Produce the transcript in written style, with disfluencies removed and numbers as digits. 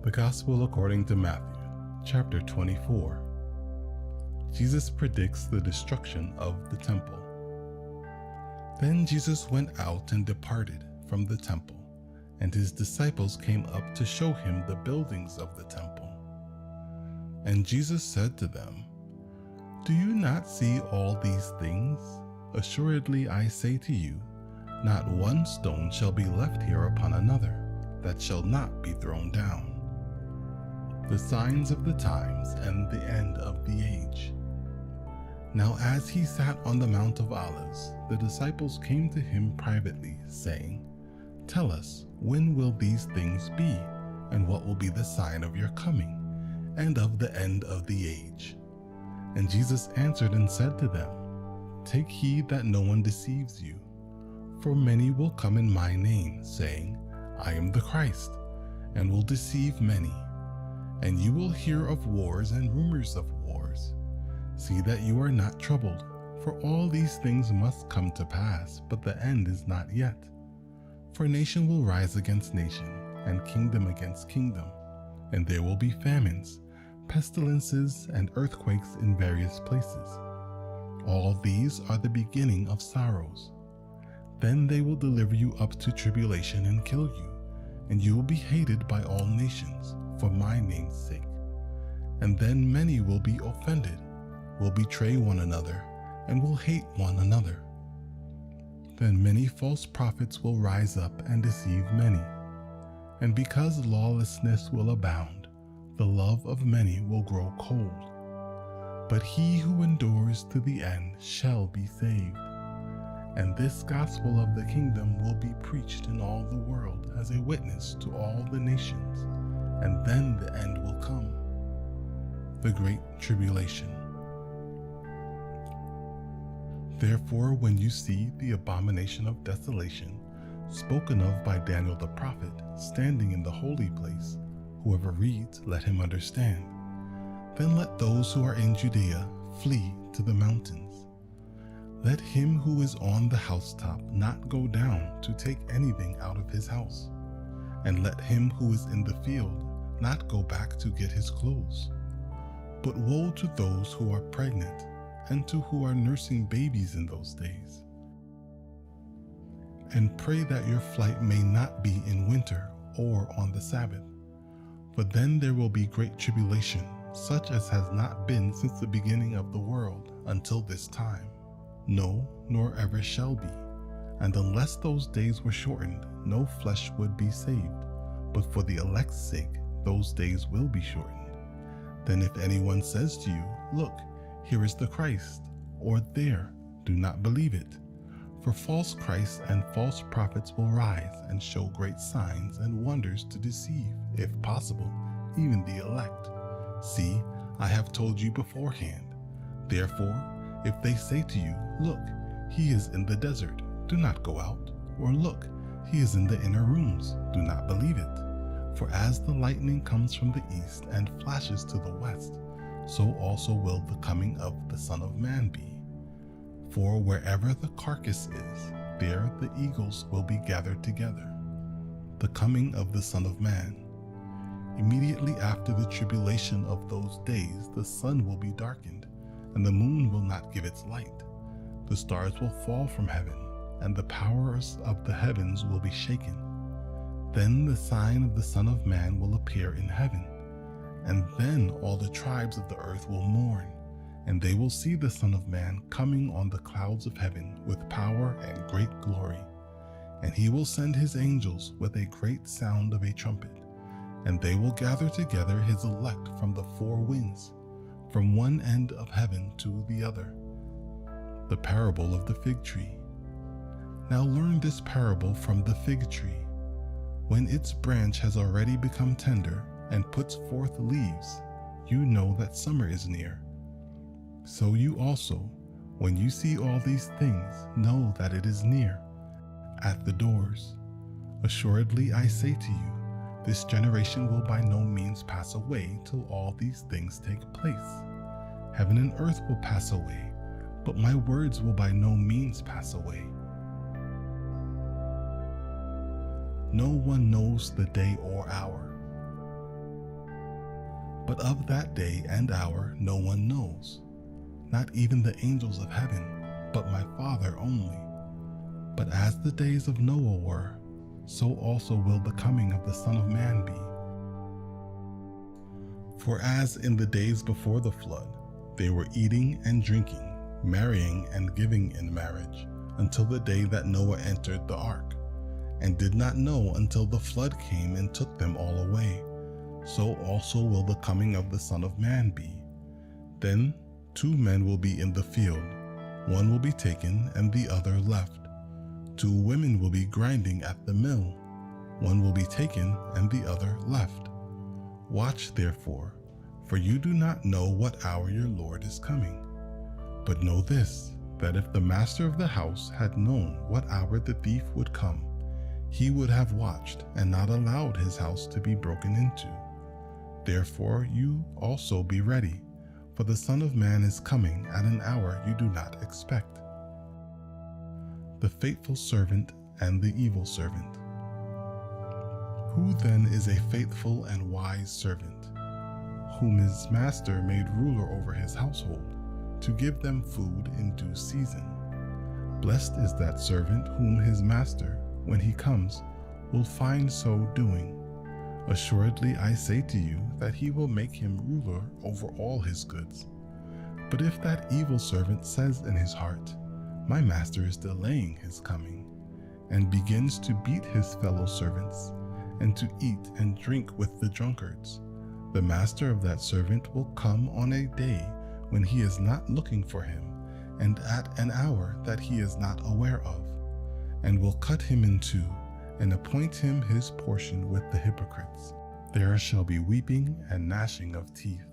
The Gospel according to Matthew, chapter 24. Jesus predicts the destruction of the temple. Then Jesus went out and departed from the temple, and his disciples came up to show him the buildings of the temple. And Jesus said to them, "Do you not see all these things? Assuredly I say to you, not one stone shall be left here upon another, that shall not be thrown down." The signs of the times and the end of the age. Now as he sat on the Mount of Olives, the disciples came to him privately, saying, "Tell us, when will these things be, and what will be the sign of your coming, and of the end of the age?" And Jesus answered and said to them, "Take heed that no one deceives you. For many will come in my name, saying, 'I am the Christ,' and will deceive many. And you will hear of wars and rumors of wars. See that you are not troubled, for all these things must come to pass, but the end is not yet. For nation will rise against nation, and kingdom against kingdom, and there will be famines, pestilences, and earthquakes in various places. All these are the beginning of sorrows. Then they will deliver you up to tribulation and kill you, and you will be hated by all nations for my name's sake. And then many will be offended, will betray one another, and will hate one another. Then many false prophets will rise up and deceive many. And because lawlessness will abound, the love of many will grow cold. But he who endures to the end shall be saved. And this gospel of the kingdom will be preached in all the world as a witness to all the nations, and then the end will come, the great tribulation. Therefore, when you see the abomination of desolation, spoken of by Daniel the prophet, standing in the holy place, whoever reads, let him understand. Then let those who are in Judea flee to the mountains. Let him who is on the housetop not go down to take anything out of his house, and let him who is in the field not go back to get his clothes. But woe to those who are pregnant, and to who are nursing babies in those days. And pray that your flight may not be in winter or on the Sabbath, for then there will be great tribulation, such as has not been since the beginning of the world until this time. No, nor ever shall be. And unless those days were shortened, no flesh would be saved. But for the elect's sake, those days will be shortened. Then if anyone says to you, 'Look, here is the Christ,' or 'There,' do not believe it. For false Christs and false prophets will rise and show great signs and wonders to deceive, if possible, even the elect. See, I have told you beforehand. Therefore, if they say to you, 'Look, he is in the desert,' do not go out. Or 'Look, he is in the inner rooms,' do not believe it. For as the lightning comes from the east and flashes to the west, so also will the coming of the Son of Man be. For wherever the carcass is, there the eagles will be gathered together. The coming of the Son of Man. Immediately after the tribulation of those days, the sun will be darkened, and the moon will not give its light. The stars will fall from heaven, and the powers of the heavens will be shaken. Then the sign of the Son of Man will appear in heaven, and then all the tribes of the earth will mourn, and they will see the Son of Man coming on the clouds of heaven with power and great glory. And he will send his angels with a great sound of a trumpet, and they will gather together his elect from the four winds, from one end of heaven to the other. The parable of the fig tree. Now learn this parable from the fig tree. When its branch has already become tender and puts forth leaves, you know that summer is near. So you also, when you see all these things, know that it is near, at the doors. Assuredly I say to you, this generation will by no means pass away till all these things take place. Heaven and earth will pass away, but my words will by no means pass away. No one knows the day or hour, But of that day and hour no one knows, not even the angels of heaven, but my Father only. But as the days of Noah were, so also will the coming of the Son of Man be. For as in the days before the flood, they were eating and drinking, marrying and giving in marriage, until the day that Noah entered the ark, and did not know until the flood came and took them all away, so also will the coming of the Son of Man be. Then 2 men will be in the field, one will be taken and the other left. 2 women will be grinding at the mill, one will be taken and the other left. Watch therefore, for you do not know what hour your Lord is coming. But know this, that if the master of the house had known what hour the thief would come, he would have watched and not allowed his house to be broken into. Therefore you also be ready, for the Son of Man is coming at an hour you do not expect. The faithful servant and the evil servant. Who then is a faithful and wise servant, whom his master made ruler over his household, to give them food in due season? Blessed is that servant whom his master, when he comes, will find so doing. Assuredly I say to you that he will make him ruler over all his goods. But if that evil servant says in his heart, my master is delaying his coming, and begins to beat his fellow servants, and to eat and drink with the drunkards, the master of that servant will come on a day when he is not looking for him, and at an hour that he is not aware of, and will cut him in two, and appoint him his portion with the hypocrites. There shall be weeping and gnashing of teeth.